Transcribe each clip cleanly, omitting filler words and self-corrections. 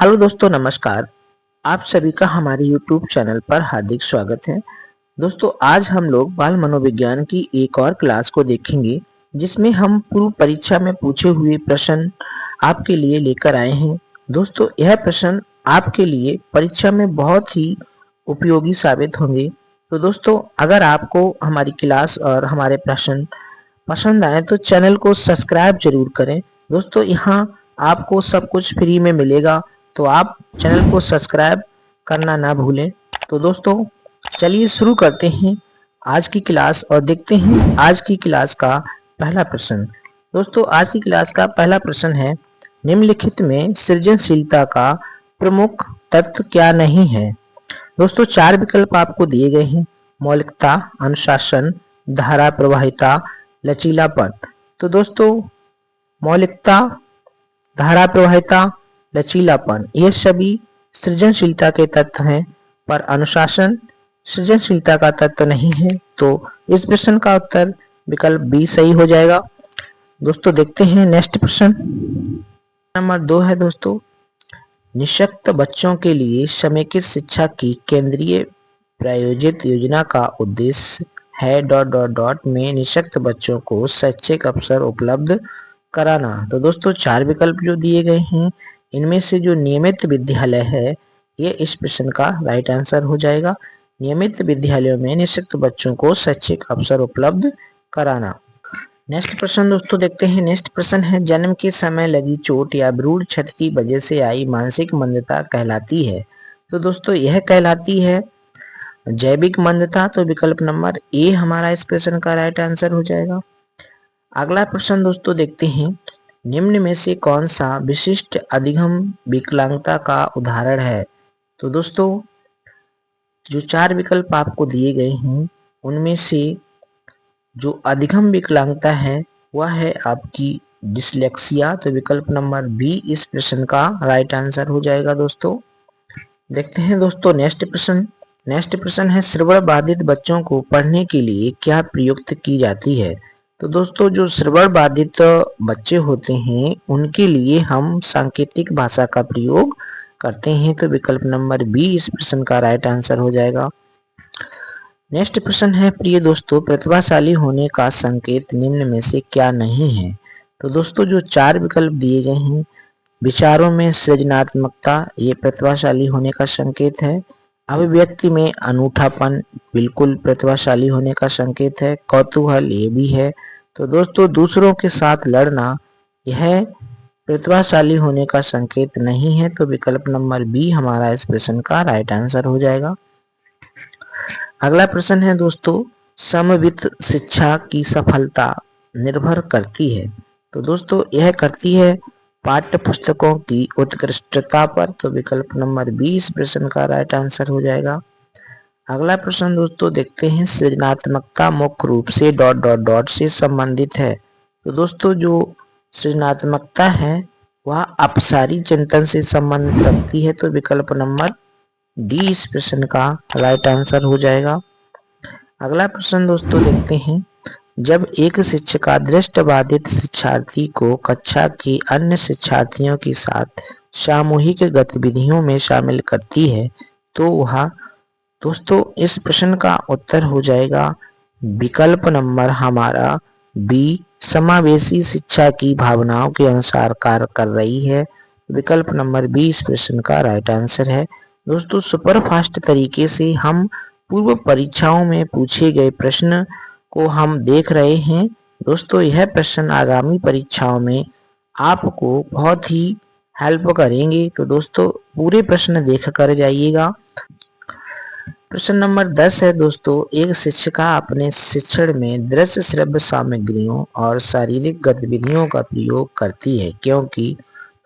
Hello दोस्तों, नमस्कार। आप सभी का हमारे YouTube चैनल पर हार्दिक स्वागत है। दोस्तों, आज हम लोग बाल मनोविज्ञान की एक और क्लास को देखेंगे, जिसमें हम पूर्व परीक्षा में पूछे हुए प्रश्न आपके लिए लेकर आए हैं। दोस्तों, यह प्रश्न आपके लिए परीक्षा में बहुत ही उपयोगी साबित होंगे। तो दोस्तों, अगर आपको हमारी क्लास और हमारे प्रश्न पसंद आए तो चैनल को सब्सक्राइब जरूर करें। दोस्तों, यहाँ आपको सब कुछ फ्री में मिलेगा, तो आप चैनल को सब्सक्राइब करना ना भूलें। तो दोस्तों, चलिए शुरू करते हैं आज की क्लास और देखते हैं आज की क्लास का पहला प्रश्न। दोस्तों, आज की क्लास का पहला प्रश्न है, निम्नलिखित में सृजनशीलता का प्रमुख तत्व क्या नहीं है। दोस्तों, चार विकल्प आपको दिए गए हैं: मौलिकता, अनुशासन, धारा प्रवाहिता, लचीलापन। तो दोस्तों, मौलिकता, धारा प्रवाहिता, लचीलापन ये सभी सृजनशीलता के तत्व हैं, पर अनुशासन सृजनशीलता का तत्व नहीं है। तो इस प्रश्न का उत्तर विकल्प बी सही हो जाएगा। दोस्तों, देखते हैं नेक्स्ट प्रश्न। नंबर 2 है दोस्तों, निःशक्त बच्चों के लिए समेकित शिक्षा की केंद्रीय प्रायोजित योजना का उद्देश्य है में निःशक्त बच्चों को शैक्षिक अवसर उपलब्ध कराना। तो दोस्तों, चार विकल्प जो दिए गए हैं, इनमें से जो नियमित विद्यालय है, ये इस प्रश्न का राइट आंसर हो जाएगा। नियमित विद्यालयों में निःशक्त बच्चों को शैक्षिक अवसर उपलब्ध कराना। नेक्स्ट प्रश्न दोस्तों देखते हैं। नेक्स्ट प्रश्न है, जन्म के समय लगी चोट या भ्रूण क्षति की वजह से आई मानसिक मंदता कहलाती है। तो दोस्तों, यह कहलाती है जैविक मंदता। तो विकल्प नंबर ए हमारा इस प्रश्न का राइट आंसर हो जाएगा। अगला प्रश्न दोस्तों देखते हैं, निम्न में से कौन सा विशिष्ट अधिगम विकलांगता का उदाहरण है। तो दोस्तों, जो चार विकल्प आपको दिए गए हैं, उनमें से जो अधिगम विकलांगता है वह है आपकी डिसलेक्सिया। तो विकल्प नंबर बी इस प्रश्न का राइट आंसर हो जाएगा। दोस्तों, देखते हैं दोस्तों नेक्स्ट प्रश्न। नेक्स्ट प्रश्न है, श्रवण बाधित बच्चों को पढ़ने के लिए क्या प्रयुक्त की जाती है। तो दोस्तों, जो श्रवण बाधित बच्चे होते हैं उनके लिए हम सांकेतिक भाषा का प्रयोग करते हैं। तो विकल्प नंबर बी इस प्रश्न का राइट आंसर हो जाएगा। नेक्स्ट प्रश्न है, प्रिय दोस्तों, प्रतिभाशाली होने का संकेत निम्न में से क्या नहीं है। तो दोस्तों, जो चार विकल्प दिए गए हैं, विचारों में सृजनात्मकता ये प्रतिभाशाली होने का संकेत है। अभिव्यक्ति में अनूठापन बिल्कुल प्रतिभाशाली होने का संकेत है। कौतूहल ये भी है। तो दोस्तों, दूसरों के साथ लड़ना यह प्रतिभाशाली होने का संकेत नहीं है। तो विकल्प नंबर बी हमारा इस प्रश्न का राइट आंसर हो जाएगा। अगला प्रश्न है दोस्तों, समवित शिक्षा की सफलता निर्भर करती है। तो दोस्तों, यह करती है पाठ्य पुस्तकों की उत्कृष्टता पर। तो विकल्प नंबर 20 प्रश्न का राइट आंसर हो जाएगा। अगला प्रश्न दोस्तों देखते हैं, सृजनात्मकता मुख्य रूप से से संबंधित है। तो दोस्तों, जो सृजनात्मकता है वह अपसारी चिंतन से संबंधित रखती है। तो विकल्प नंबर डी इस प्रश्न का राइट आंसर हो जाएगा। अगला प्रश्न दोस्तों देखते हैं, जब एक शिक्षिका दृष्टिबाधित शिक्षार्थी को कक्षा के अन्य शिक्षार्थियों के साथ सामूहिक गतिविधियों में शामिल करती है तो वह, दोस्तों, इस प्रश्न का उत्तर हो जाएगा विकल्प नंबर हमारा बी, समावेशी शिक्षा की भावनाओं के अनुसार कार्य कर रही है। विकल्प नंबर बी इस प्रश्न का राइट आंसर है। दोस्तों, सुपरफास्ट तरीके से हम पूर्व परीक्षाओं में पूछे गए प्रश्न को हम देख रहे हैं। दोस्तों, यह प्रश्न आगामी परीक्षाओं में आपको बहुत ही हेल्प करेंगे। तो दोस्तों, पूरे प्रश्न देख कर जाइएगा। प्रश्न नंबर 10 है दोस्तों, एक शिक्षिका अपने शिक्षण में दृश्य श्रव्य सामग्रियों और शारीरिक गतिविधियों का प्रयोग करती है क्योंकि,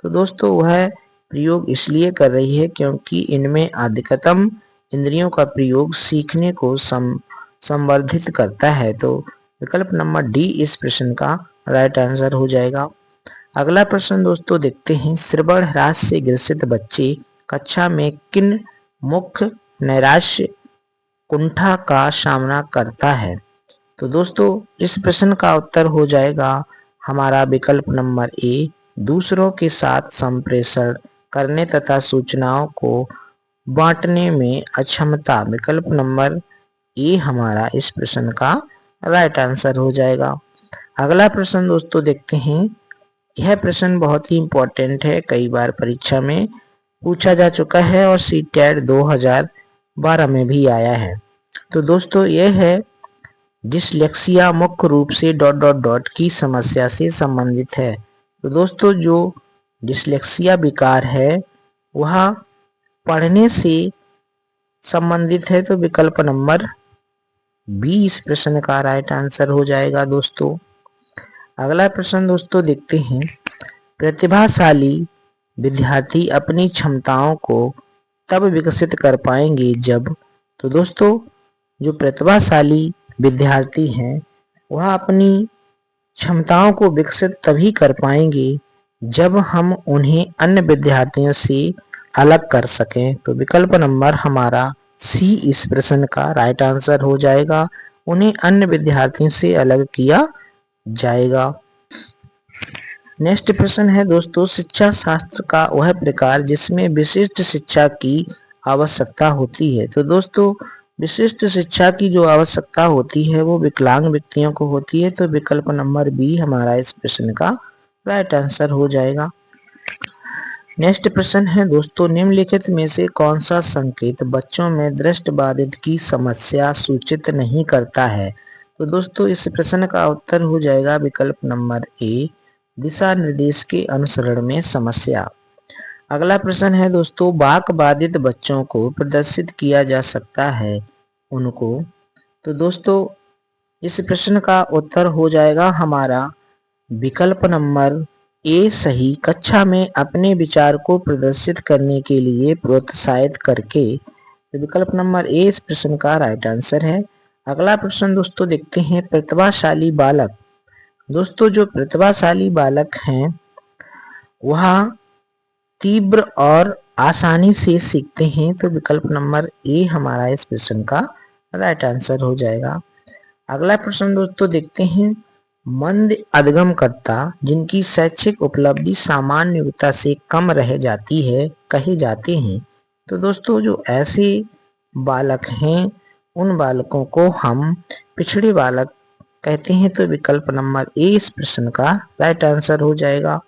तो दोस्तों, वह प्रयोग इसलिए कर रही है क्योंकि इनमें अधिकतम इंद्रियों का प्रयोग सीखने को संवर्धित करता है। तो विकल्प नंबर डी इस प्रश्न का राइट आंसर हो जाएगा। अगला प्रश्न दोस्तों देखते हैं, श्रवण ह्रास से ग्रसित बच्चे कक्षा में किन मुख्य नैराश्य कुंठा का सामना करता है। तो दोस्तों, इस प्रश्न का उत्तर हो जाएगा हमारा विकल्प नंबर ए, दूसरों के साथ संप्रेषण करने तथा सूचनाओं को बांटने में अक्षमता। विकल्प नंबर ए हमारा इस प्रश्न का राइट आंसर हो जाएगा। अगला प्रश्न दोस्तों देखते हैं। यह प्रश्न बहुत ही इंपॉर्टेंट है, कई बार परीक्षा में पूछा जा चुका है और सीटेट 2012 में भी आया है। तो दोस्तों यह है, डिसलेक्सिया मुख्य रूप से डॉट डॉट डॉट की समस्या से संबंधित है। तो दोस्तों जो डिसलेक्सिया विकार है वह पढ़ने से संबंधित है, तो विकल्प नंबर बी इस प्रश्न का राइट आंसर हो जाएगा दोस्तों। अगला प्रश्न दोस्तों देखते हैं। प्रतिभाशाली विद्यार्थी अपनी क्षमताओं को तब विकसित कर पाएंगे जब। तो दोस्तों जो प्रतिभाशाली विद्यार्थी हैं वह अपनी क्षमताओं को विकसित तभी कर पाएंगे जब हम उन्हें अन्य विद्यार्थियों से अलग कर सकें। तो विकल्प नंबर हमारा सी इस प्रश्न का राइट आंसर हो जाएगा। उन्हें अन्य विद्यार्थियों से अलग किया जाएगा। नेक्स्ट प्रश्न है दोस्तों, शिक्षा शास्त्र का वह प्रकार जिसमें विशिष्ट शिक्षा की आवश्यकता होती है। तो दोस्तों विशिष्ट शिक्षा की जो आवश्यकता होती है वो विकलांग व्यक्तियों को होती है। तो विकल्प नंबर बी हमारा इस प्रश्न का राइट आंसर हो जाएगा। नेक्स्ट प्रश्न है दोस्तों, निम्नलिखित में से कौन सा संकेत बच्चों में दृष्टिबाधित की समस्या सूचित नहीं करता है। तो दोस्तों इस प्रश्न का उत्तर हो जाएगा विकल्प नंबर ए, दिशा निर्देश के अनुसरण में समस्या। अगला प्रश्न है दोस्तों, बाक बाधित बच्चों को प्रदर्शित किया जा सकता है उनको। तो दोस्तों इस प्रश्न का उत्तर हो जाएगा हमारा विकल्प नंबर ए सही, कक्षा में अपने विचार को प्रदर्शित करने के लिए प्रोत्साहित करके। तो विकल्प नंबर ए इस प्रश्न का राइट आंसर है। अगला प्रश्न दोस्तों देखते हैं, प्रतिभाशाली बालक। दोस्तों जो प्रतिभाशाली बालक हैं वह तीव्र और आसानी से सीखते हैं। तो विकल्प नंबर ए हमारा इस प्रश्न का राइट आंसर हो जाएगा। अगला प्रश्न दोस्तों देखते हैं, मंद अधिगमकर्ता जिनकी शैक्षिक उपलब्धि सामान्य योग्यता से कम रह जाती है कहे जाते हैं। तो दोस्तों जो ऐसे बालक हैं उन बालकों को हम पिछड़े बालक कहते हैं। तो विकल्प नंबर ए इस प्रश्न का राइट आंसर हो जाएगा।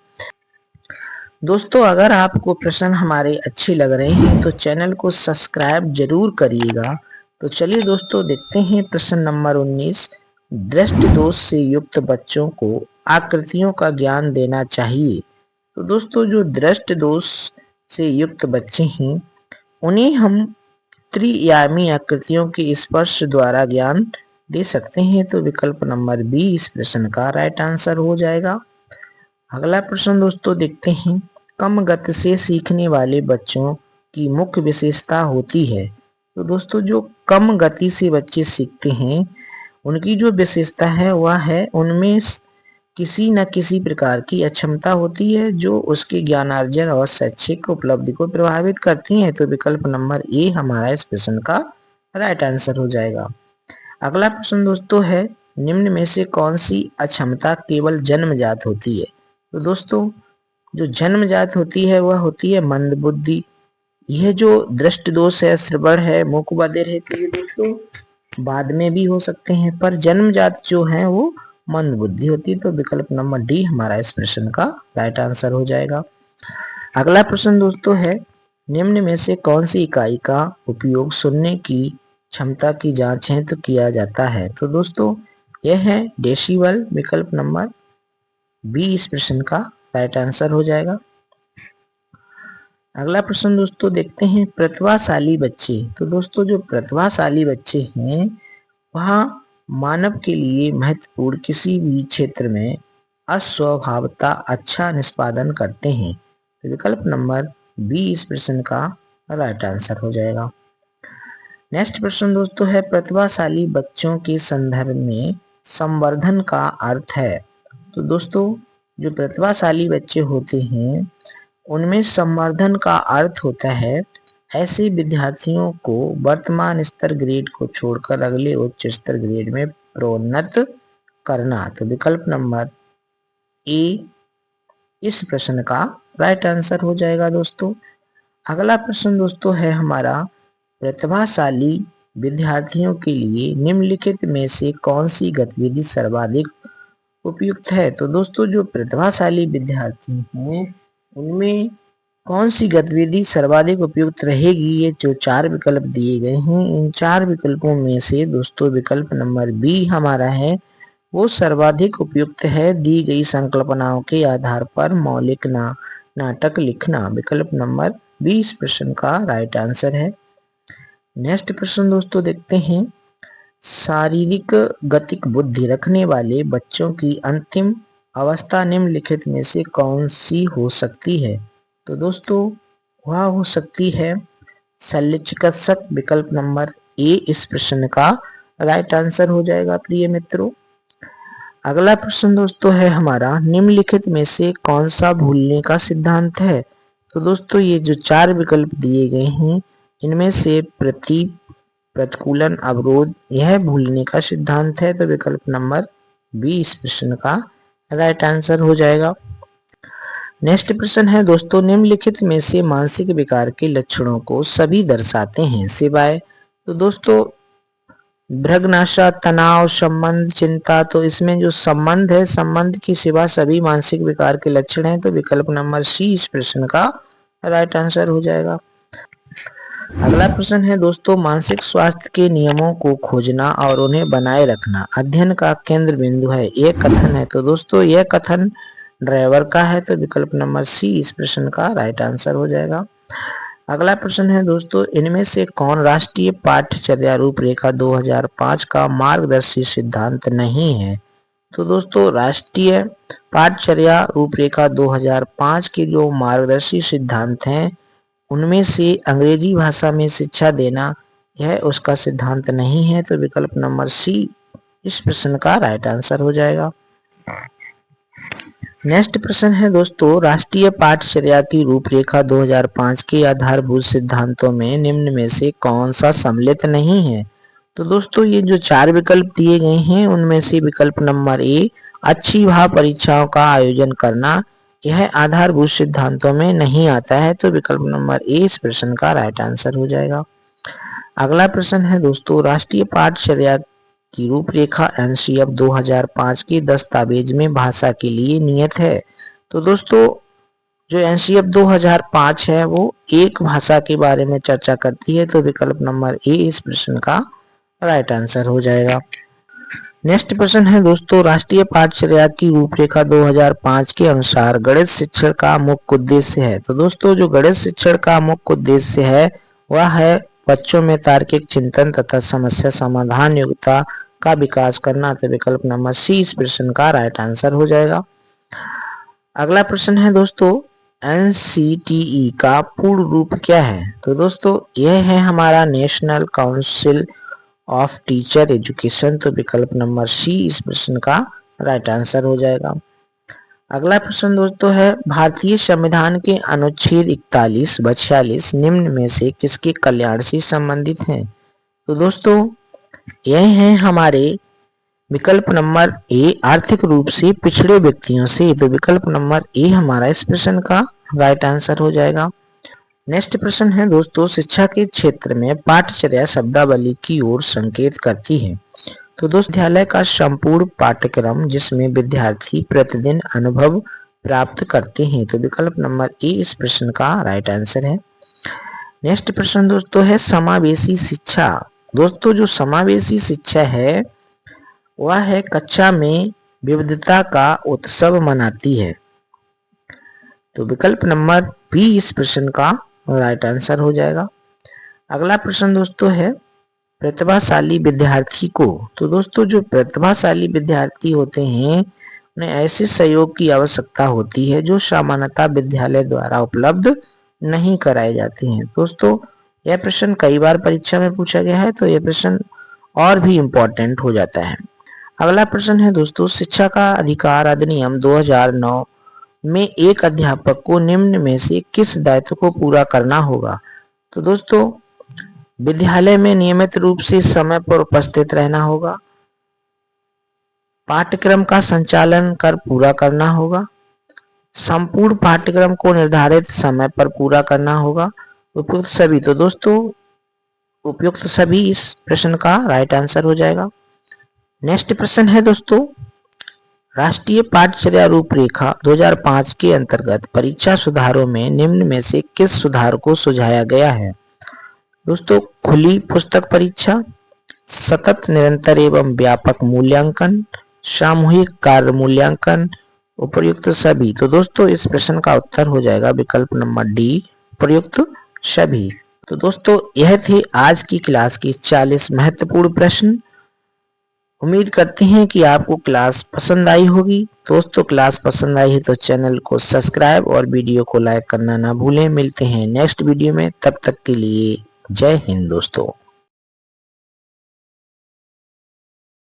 दोस्तों अगर आपको प्रश्न हमारे अच्छे लग रहे हैं तो चैनल को सब्सक्राइब जरूर करिएगा। तो चलिए दोस्तों देखते हैं प्रश्न नंबर 19, दृष्टि दोष से युक्त बच्चों को आकृतियों का ज्ञान देना चाहिए। तो दोस्तों जो दृष्टि दोष से युक्त बच्चे हैं उन्हें हम त्रिआयामी आकृतियों के स्पर्श द्वारा ज्ञान दे सकते हैं। तो विकल्प नंबर बी इस प्रश्न का राइट आंसर हो जाएगा। अगला प्रश्न दोस्तों देखते हैं, कम गति से सीखने वाले बच्चों की मुख्य विशेषता होती है। तो दोस्तों जो कम गति से बच्चे सीखते हैं उनकी जो विशेषता है वह है उनमें किसी न किसी प्रकार की अक्षमता होती है जो उसके ज्ञानार्जन और शैक्षिक उपलब्धि को प्रभावित करती है। तो विकल्प नंबर ए हमारा इस प्रश्न का राइट आंसर हो जाएगा। अगला प्रश्न दोस्तों है, निम्न में से कौन सी अक्षमता केवल जन्मजात होती है। तो दोस्तों जो जन्मजात होती है वह होती है मंद बुद्धि। यह जो दृष्टि दोष है, श्रवण है, मूक बधिर है, तो ये दोस्तों बाद में भी हो सकते हैं, पर जन्मजात जो है वो मंद बुद्धि होती है। तो विकल्प नंबर डी हमारा इस प्रश्न का राइट आंसर हो जाएगा। अगला प्रश्न दोस्तों है, निम्न में से कौन सी इकाई का उपयोग सुनने की क्षमता की जांच हेतु किया जाता है। तो दोस्तों यह है डेसिबल। विकल्प नंबर बी इस प्रश्न का राइट आंसर हो जाएगा। अगला प्रश्न दोस्तों देखते हैं, प्रतिभाशाली बच्चे। तो दोस्तों जो प्रतिभाशाली बच्चे हैं वह मानव के लिए महत्वपूर्ण किसी भी क्षेत्र में अस्वभावता अच्छा निष्पादन करते हैं। तो विकल्प नंबर बी इस प्रश्न का राइट आंसर हो जाएगा। नेक्स्ट प्रश्न दोस्तों है, प्रतिभाशाली बच्चों के संदर्भ में संवर्धन का अर्थ है। तो दोस्तों जो प्रतिभाशाली बच्चे होते हैं उनमें संवर्धन का अर्थ होता है ऐसे विद्यार्थियों को वर्तमान स्तर ग्रेड को छोड़कर अगले उच्च स्तर ग्रेड में प्रोन्नत करना। तो विकल्प नंबर ए इस प्रश्न का राइट आंसर हो जाएगा दोस्तों। अगला प्रश्न दोस्तों है हमारा, प्रतिभाशाली विद्यार्थियों के लिए निम्नलिखित में से कौन सी गतिविधि सर्वाधिक उपयुक्त है। तो दोस्तों जो प्रतिभाशाली विद्यार्थी हैं उनमें कौन सी गतिविधि सर्वाधिक उपयुक्त रहेगी, ये जो 4 विकल्प दिए गए हैं इन 4 विकल्पों में से दोस्तों विकल्प नंबर बी हमारा है वो सर्वाधिक उपयुक्त है। दी गई संकल्पनाओं के आधार पर मौलिक नाटक लिखना। विकल्प नंबर 20 प्रश्न का राइट आंसर है। नेक्स्ट प्रश्न दोस्तों देखते हैं, शारीरिक गतिक बुद्धि रखने वाले बच्चों की अंतिम अवस्था निम्नलिखित में से कौन सी हो सकती है। तो दोस्तों वह हो सकती है शल्य चिकित्सक। विकल्प नंबर ए इस प्रश्न का राइट आंसर हो जाएगा प्रिय मित्रों। अगला प्रश्न दोस्तों है हमारा, निम्नलिखित में से कौन सा भूलने का सिद्धांत है। तो दोस्तों ये जो 4 विकल्प दिए गए हैं इनमें से प्रतिकूलन अवरोध यह भूलने का सिद्धांत है। तो विकल्प नंबर बी इस प्रश्न का राइट आंसर हो जाएगा। नेक्स्ट प्रश्न है दोस्तों, निम्नलिखित में से मानसिक विकार के लक्षणों को सभी दर्शाते हैं सिवाय। तो दोस्तों भ्रगनाशा, तनाव, संबंध, चिंता, तो इसमें जो संबंध है संबंध की सिवा सभी मानसिक विकार के लक्षण हैं। तो विकल्प नंबर सी इस प्रश्न का राइट आंसर हो जाएगा। अगला प्रश्न है दोस्तों, मानसिक स्वास्थ्य के नियमों को खोजना और उन्हें बनाए रखना अध्ययन का केंद्र बिंदु है, यह कथन है। तो दोस्तों यह कथन ड्राइवर का है। तो विकल्प नंबर सी इस प्रश्न का राइट आंसर हो जाएगा। अगला प्रश्न है दोस्तों, इनमें से कौन राष्ट्रीय पाठ्यचर्या रूपरेखा 2005 का मार्गदर्शी सिद्धांत नहीं है। तो दोस्तों राष्ट्रीय पाठ्यचर्या रूपरेखा 2005 के जो मार्गदर्शी सिद्धांत हैं उनमें से अंग्रेजी भाषा में शिक्षा देना यह उसका सिद्धांत नहीं है। तो विकल्प नंबर सी इस प्रश्न का राइट आंसर हो जाएगा। नेक्स्ट प्रश्न है दोस्तों, राष्ट्रीय पाठ्यचर्या की रूपरेखा 2005 के आधारभूत सिद्धांतों में निम्न में से कौन सा सम्मिलित नहीं है। तो दोस्तों ये जो 4 विकल्प दिए गए हैं उनमें से विकल्प नंबर ए अच्छी भाव परीक्षाओं का आयोजन करना यह आधारभूत सिद्धांतों में नहीं आता है। तो विकल्प नंबर ए इस प्रश्न का राइट आंसर हो जाएगा। अगला प्रश्न है दोस्तों, राष्ट्रीय पाठ्यचर्या की रूपरेखा एनसीएफ 2005 के दस्तावेज में भाषा के लिए नियत है। तो दोस्तों जो एनसीएफ 2005 है वो एक भाषा के बारे में चर्चा करती है। तो विकल्प नंबर ए इस प्रश्न का राइट आंसर हो जाएगा। नेक्स्ट प्रश्न है दोस्तों, राष्ट्रीय पाठ्यचर्या की रूपरेखा 2005 के अनुसार गणित शिक्षण का मुख्य उद्देश्य है। तो दोस्तों जो गणित शिक्षण का मुख्य उद्देश्य है वह है बच्चों में तार्किक चिंतन तथा समस्या समाधान योग्यता का विकास करना। तो विकल्प नंबर सी इस प्रश्न का राइट आंसर हो जाएगा। अगला प्रश्न है दोस्तों, एनसीटीई का पूर्ण रूप क्या है। तो दोस्तों यह है हमारा national council of teacher education. तो विकल्प नंबर सी इस प्रश्न का राइट आंसर हो जाएगा। अगला प्रश्न दोस्तों है, भारतीय संविधान के अनुच्छेद 41 व 46 निम्न में से किसके कल्याण से संबंधित हैं। तो दोस्तों यह है हमारे विकल्प नंबर ए आर्थिक रूप से पिछड़े व्यक्तियों से। तो विकल्प नंबर ए हमारा इस प्रश्न का राइट आंसर हो जाएगा। नेक्स्ट प्रश्न है दोस्तों, शिक्षा के क्षेत्र में पाठ्यचर्या शब्दावली की ओर संकेत करती है। तो दोस्त विद्यालय का संपूर्ण पाठ्यक्रम जिसमें विद्यार्थी प्रतिदिन अनुभव प्राप्त करते हैं। तो विकल्प नंबर ए इस प्रश्न का राइट आंसर है। नेक्स्ट प्रश्न दोस्तों है समावेशी शिक्षा। दोस्तों जो समावेशी शिक्षा है वह है कक्षा में विविधता का उत्सव मनाती है। तो विकल्प नंबर बी इस प्रश्न का राइट आंसर हो जाएगा। अगला प्रश्न दोस्तों है प्रतिभाशाली विद्यार्थी को। तो दोस्तों जो प्रतिभाशाली विद्यार्थी होते हैं उन्हें ऐसे सहयोग की आवश्यकता होती है जो सामान्यतः विद्यालय द्वारा उपलब्ध नहीं कराए जाते हैं। दोस्तों यह प्रश्न कई बार परीक्षा में पूछा गया है तो यह प्रश्न और भी इम्पोर्टेंट हो जाता है। अगला प्रश्न है दोस्तों, शिक्षा का अधिकार अधिनियम 2009 में एक अध्यापक को निम्न में से किस दायित्व को पूरा करना होगा। तो दोस्तों विद्यालय में नियमित रूप से समय पर उपस्थित रहना होगा, पाठ्यक्रम का संचालन कर पूरा करना होगा, संपूर्ण पाठ्यक्रम को निर्धारित समय पर पूरा करना होगा। उपयुक्त सभी, तो दोस्तों उपयुक्त सभी इस प्रश्न का राइट आंसर हो जाएगा। नेक्स्ट प्रश्न है दोस्तों, राष्ट्रीय पाठ्यचर्या रूपरेखा 2005 के अंतर्गत परीक्षा सुधारों में निम्न में से किस सुधार को सुझाया गया है? दोस्तों खुली पुस्तक परीक्षा, सतत निरंतर एवं व्यापक मूल्यांकन, सामूहिक कार्य मूल्यांकन, उपयुक्त सभी। तो दोस्तों इस प्रश्न का उत्तर हो जाएगा विकल्प नंबर डी, उपयुक्त सभी। तो दोस्तों यह थे आज की क्लास की 40 महत्वपूर्ण प्रश्न। उम्मीद करते हैं कि आपको क्लास पसंद आई होगी। दोस्तों क्लास पसंद आई है तो चैनल को सब्सक्राइब और वीडियो को लाइक करना ना भूलें। मिलते हैं नेक्स्ट वीडियो में, तब तक के लिए जय हिंद दोस्तों।